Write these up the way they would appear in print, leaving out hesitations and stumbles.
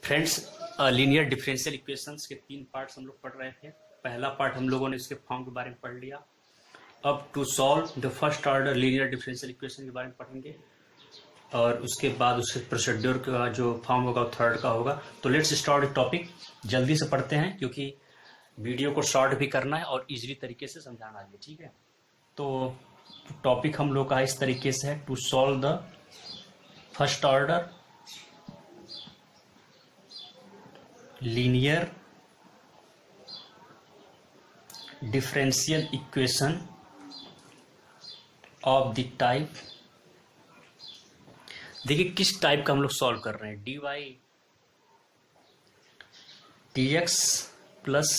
Friends, linear differential equations के 3 parts हम लोग पढ़ रहे थे। पहला पार्ट हम लोगों ने इसके फॉर्म के बारे में पढ़ लिया। अब to solve the first order linear differential equation के बारे में पढ़ेंगे और उसके बाद उसके प्रोसीड्यूर का जो फॉर्म होगा वो थर्ड का होगा। तो लेट्स स्टार्ट टॉपिक। जल्दी से पढ़ते हैं क्योंकि वीडियो को शॉर्ट भी करना है और इजीली तरीके से समझाना है, ठीक है। तो टॉपिक हम लोग का इस तरीके से है, to solve the first order linear differential equation of the type. देखिए किस टाइप का हम लोग सॉल्व कर रहे हैं, dy dx plus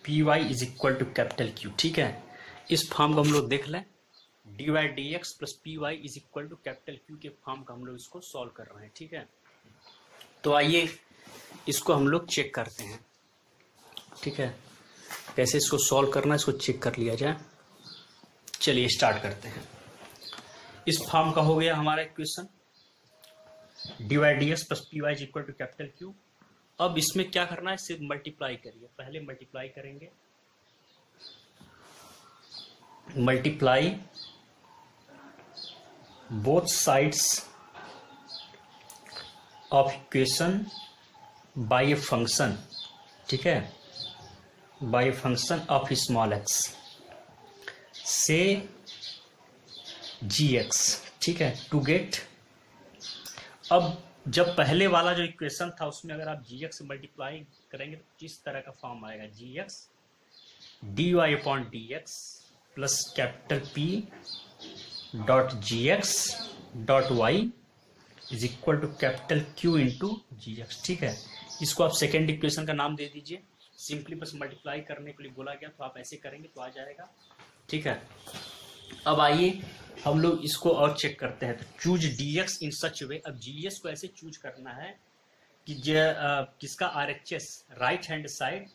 P Y is equal to capital Q. ठीक है, इस फॉर्म को हम लोग देख लें, dy dx plus P Y is equal to capital Q के फॉर्म का हम लोग इसको सॉल्व कर रहे हैं। ठीक है, तो आइए इसको हम लोग चेक करते हैं। ठीक है, कैसे इसको सॉल्व करना है इसको चेक कर लिया जाए। चलिए स्टार्ट करते हैं। इस फॉर्म का हो गया हमारा equation, dy dx plus P Y is equal to capital Q. अब इसमें क्या करना है, सिर्फ मल्टीप्लाई करिए। पहले मल्टीप्लाई करेंगे, multiply both sides of equation by a function. ठीक है, by a function of small X से gx। ठीक है, टू गेट। अब जब पहले वाला जो इक्वेशन था उसमें अगर आप gx से मल्टीप्लाई करेंगे तो इस तरह का फॉर्म आएगा, gx dy upon dx plus capital P dot gx dot y is equal to capital Q into gx। ठीक है, इसको आप सेकेंड इक्वेशन का नाम दे दीजिए। सिंपली बस मल्टीप्लाई करने के लिए बोला गया तो आप ऐसे करेंगे तो आ जाएगा। ठीक है, अब आइए हम लोग इसको और चेक करते हैं। तो चूज dx इन सच वे। अब gx को ऐसे चूज करना है कि किसका RHS right hand side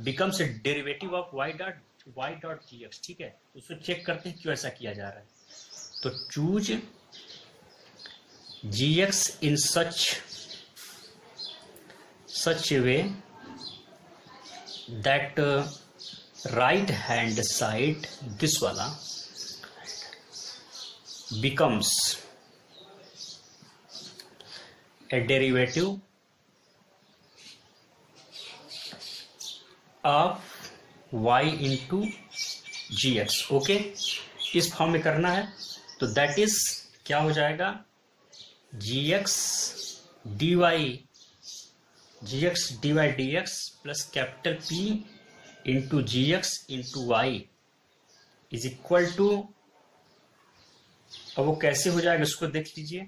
becomes a derivative of y dot gx। ठीक है, उसको चेक करते हैं क्यों ऐसा किया जा रहा है। तो choose gx in such a way that right hand side, this वाला, becomes a derivative of y into gx। Okay, इस फॉर्म में करना है तो दैट इज क्या हो जाएगा, gx dy dx plus capital P into gx into Y is equal to. अब वो कैसे हो जाएगा उसको देख लीजिए,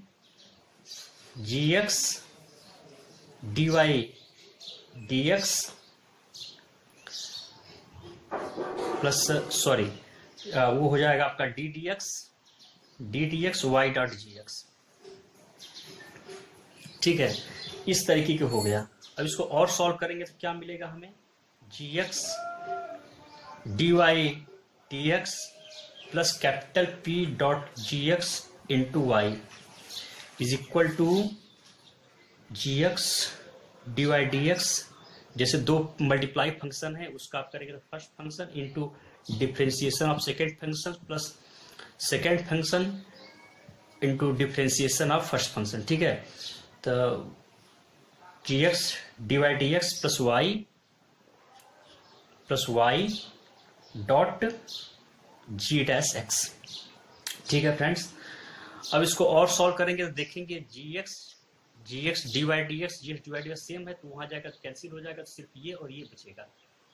gx dy dx प्लस वो हो जाएगा आपका ddx y डॉट gx। ठीक है, इस तरीके के हो गया। अब इसको और सॉल्व करेंगे तो क्या मिलेगा हमें, gx dy dx plus capital P dot gx into Y is equal to gx dy dx। जैसे दो मल्टीप्लाई फंक्शन है उसका आप करेंगे तो first function into differentiation of second function plus second function into differentiation of first function. ठीक है, तो gx dy dx plus y dot g dash x। ठीक है फ्रेंड्स, अब इसको और सॉल्व करेंगे तो देखेंगे gx dy dx सेम है तो वहां जाएगा तो कैंसिल हो जाएगा, तो सिर्फ ये और ये बचेगा।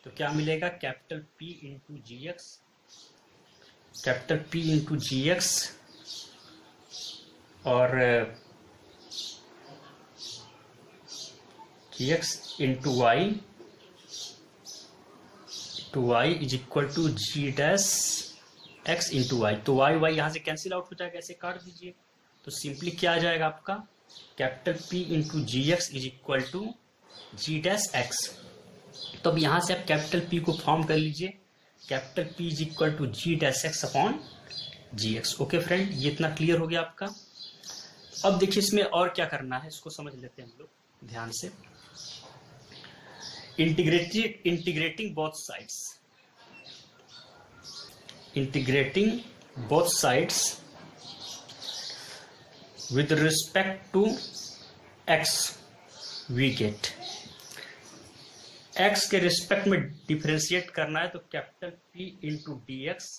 तो क्या मिलेगा, कैपिटल P इंटू gx और gx into y is equal to g dash x into Y. तो y यहाँ से कैंसिल आउट हो जाएगा, ऐसे काट दीजिए तो सिंपली क्या आ जाएगा आपका, capital P into gx is equal to g dash x। तो अब यहाँ से आप कैपिटल P को फॉर्म कर लीजिए, capital P is equal to g dash x upon gx। Okay friend, ये इतना क्लियर हो गया आपका। अब देखिए इसमें और क्या करना है, इसको समझ लेते हैं हम लोग। ध्यान से। Integrating both sides, integrating both sides with respect to x we get, x के रिस्पेक्ट में डिफरेंशिएट करना है तो capital P into D X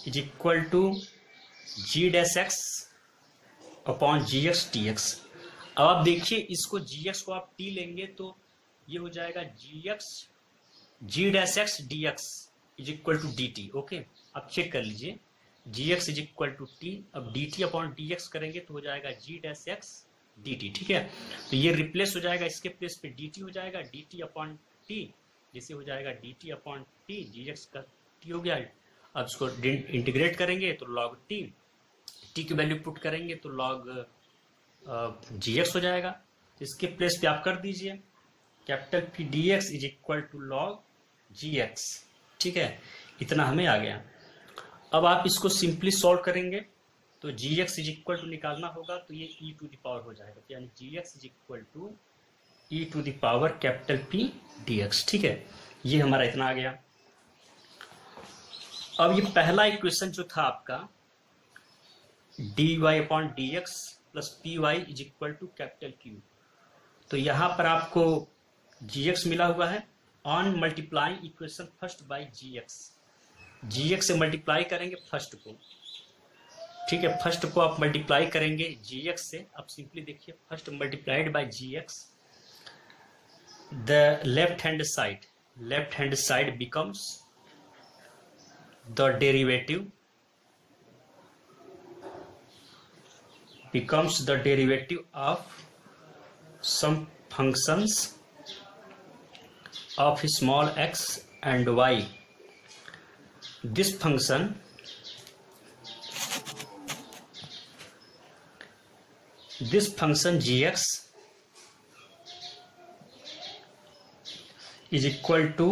is equal to G dash X upon G X T X. अब आप देखिए इसको जी x को आप टी लेंगे तो ये हो जाएगा G X G dash X D X is equal to D T. Okay, आप चेक कर लीजिए G X is equal to T, अब D T upon D X करेंगे तो हो जाएगा G dash X D T. ठीक है, तो ये रिप्लेस हो जाएगा, इसके प्लेस पे डी टी हो जाएगा, डी टी अपॉन टी, जैसे हो जाएगा डी टी अपॉन टी, जी एक्स का टी हो गया। अब इसको इंटीग्रेट करेंगे तो लॉग टी, टी की वैल्यू पुट करेंगे तो लॉग जी एक्स हो जाएगा। इसके प्लेस पे आप कर दीजिए capital P D X is equal to log G X. ठीक है, इतना हमें आ गया। अब आप इसको सिंपली सॉल्व करेंगे तो G X is equal to निकालना होगा तो ये ई टू द पावर हो जाएगा, तो यानी G X is equal to E to the power capital P D X. ठीक है, ये हमारा इतना आ गया। अब ये पहला इक्वेशन जो था आपका D Y upon D X plus P Y is equal to capital Q, तो यहाँ पर आपको जी एक्स मिला हुआ है on multiplying equation first by G X. G X से मल्टीप्लाई करेंगे फर्स्ट को, ठीक है, फर्स्ट को आप मल्टीप्लाई करेंगे जी एक्स से। अब सिंपली देखिए first multiplied by G X, the left hand side becomes the derivative of some functions of small x and y. This function gx is equal to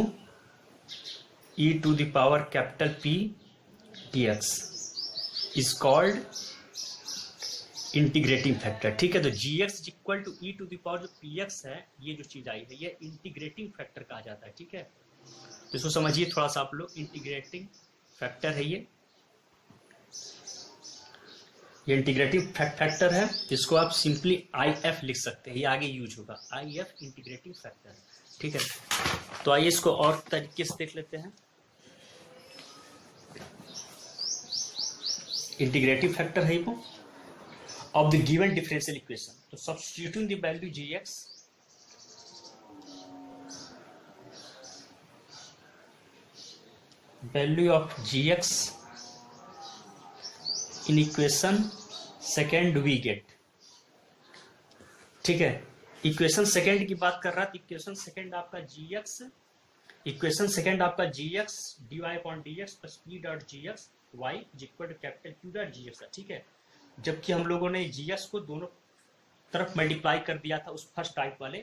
e to the power capital P dx is called integrating factor. ठीक है, तो G X is equal to E to the power जो P X है, ये जो चीज आई है ये इंटीग्रेटिंग फैक्टर कहा जाता है। ठीक है, तो इसको समझिए थोड़ा सा आप लोग, इंटीग्रेटिंग फैक्टर है ये इंटीग्रेटिंग फैक्टर है, इसको आप सिंपली आई एफ लिख सकते हैं, ये आगे यूज होगा आई एफ इंटीग्रेटिंग फैक्टर। ठीक है, तो आइए इसको और तरीके से देख लेते हैं। इंटीग्रेटिव फैक्टर है वो of the given differential equation, तो substituting the value gx value of gx in equation second we get। ठीक है, इक्वेशन सेकेंड की बात कर रहा था, इक्वेशन सेकेंड आपका gx dy upon dx plus p dot gx y is equal to capital q dot gx। ठीक है, जबकि हम लोगों ने जीएस को दोनों तरफ मल्टीप्लाई कर दिया था उस फर्स्ट टाइप वाले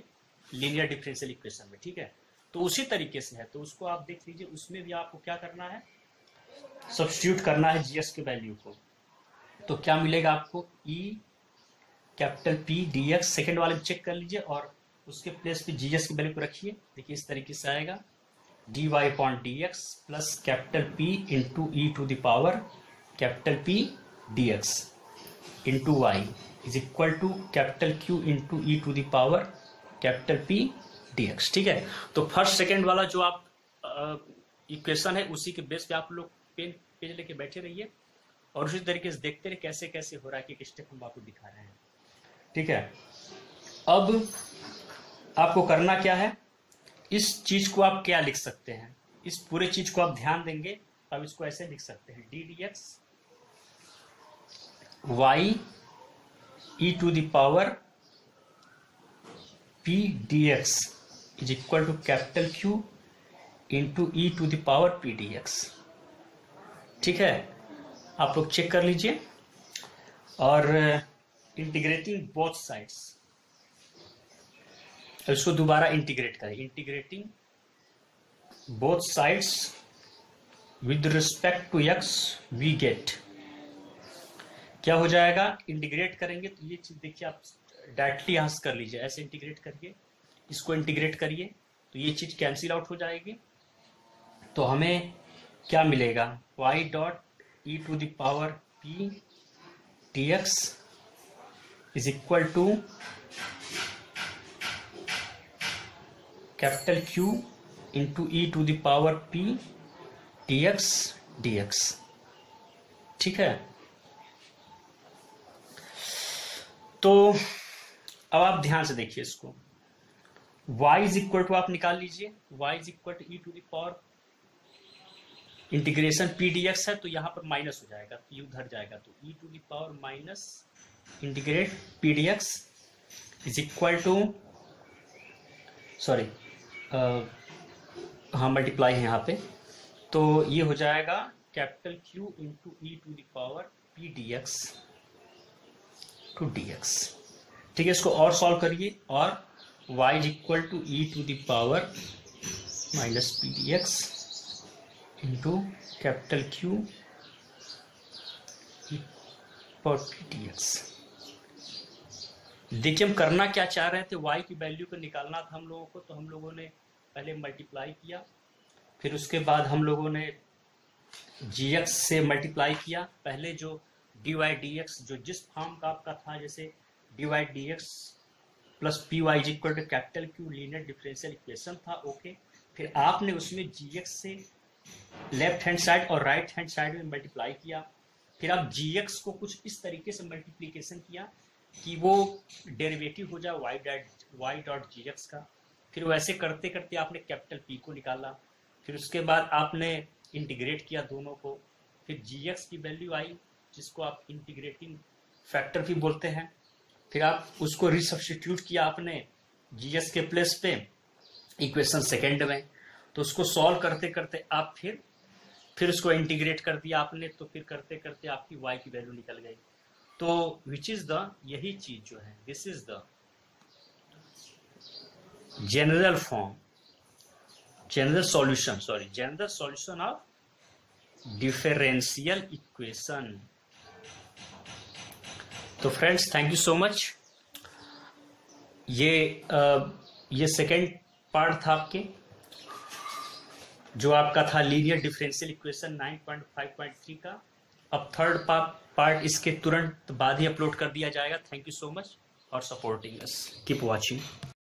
लीनियर डिफरेंशियल इक्वेशन में। ठीक है, तो उसी तरीके से है, तो उसको आप देख लीजिए, उसमें भी आपको क्या करना है, सब्स्टिट्यूट करना है जीएस के वैल्यू को। तो क्या मिलेगा आपको, E capital P D x, second वाले में चेक कर लीजिए और उसके प्लेस पे जीएस की वैल्यू को रखिए। देखिए इस तरीके से आएगा D Y upon D X plus capital P into E to the power capital P D X into Y is equal to capital Q into E to the power capital P D X. ठीक है, तो first second वाला जो आप equation है उसी के base पे आप लोग पेज लेके बैठे रहिए और उसी तरीके से देखते रहिए कैसे कैसे हो रहा है, कि स्टेप हम आपको दिखा रहे हैं। ठीक है, अब आपको करना क्या है, इस चीज को आप क्या लिख सकते हैं, इस पूरे चीज को आप ध्यान देंगे, अब इसको ऐसे लिख सकते हैं D D X y e to the power p dx is equal to capital Q into E to the power p dx। ठीक है, आप लोग चेक कर लीजिए और इंटीग्रेटिंग बोथ साइड्स, इसको दोबारा इंटीग्रेट करें, integrating both sides with respect to x we get, क्या हो जाएगा, इंटीग्रेट करेंगे तो ये चीज देखिए आप डायरेक्टली यहाँ से कर लीजिए, ऐसे इंटीग्रेट करिए, इसको इंटीग्रेट करिए तो ये चीज कैंसिल आउट हो जाएगी। तो हमें क्या मिलेगा, y dot e to the power p dx is equal to capital Q into E to the power p dx। ठीक है, तो अब आप ध्यान से देखिए इसको, y इज इक्वल टू आप निकाल लीजिए, y is equal to E to the power integration p dx है, तो यहाँ पर माइनस हो जाएगा, p उधर जाएगा, तो E to the power minus integrate p dx is equal to, sorry हाँ मल्टीप्लाई है यहाँ पे, तो ये हो जाएगा capital Q into E to the power p dx to dx। ठीक है, इसको और सॉल्व करिए, और y is equal to E to the power minus p dx into capital Q पर dx। देखिए हम करना क्या चाह रहे थे, y की वैल्यू को निकालना था हम लोगों को, तो हम लोगों ने पहले मल्टीप्लाई किया, फिर उसके बाद हम लोगों ने gx से मल्टीप्लाई किया, पहले जो dy dx जो जिस फॉर्म का आपका था, जैसे dy dx plus P Y is equal to capital Q linear differential equation था, ओके। फिर आपने उसमें gx से लेफ्ट हैंड साइड और राइट हैंड साइड में मल्टीप्लाई किया, फिर आप gx को कुछ इस तरीके से मल्टीप्लीकेशन किया कि वो डेरिवेटिव हो जाए y डॉट gx का। फिर वैसे करते करते आपने कैपिटल P को निकाला, फिर उसके बाद आपने इंटीग्रेट किया दोनों को, फिर gx की वैल्यू आई जिसको आप इंटीग्रेटिंग फैक्टर भी बोलते हैं, फिर आप उसको रिसब्स्टिट्यूट किया आपने gx के प्लेस पे इक्वेशन सेकेंड में, तो उसको सॉल्व करते करते आप फिर उसको इंटीग्रेट कर दिया आपने, तो फिर करते करते आपकी y की वैल्यू निकल गई। तो विच इज द, यही चीज जो है, this is the general form, general solution of differential equation. तो friends thank you so much. ये सेकेंड पार्ट था आपके, जो आपका था लीनियर डिफरेंशियल इक्वेशन 9.5.3 का। अब थर्ड पार्ट इसके तुरंत बाद ही अपलोड कर दिया जाएगा। Thank you so much for supporting us, keep watching.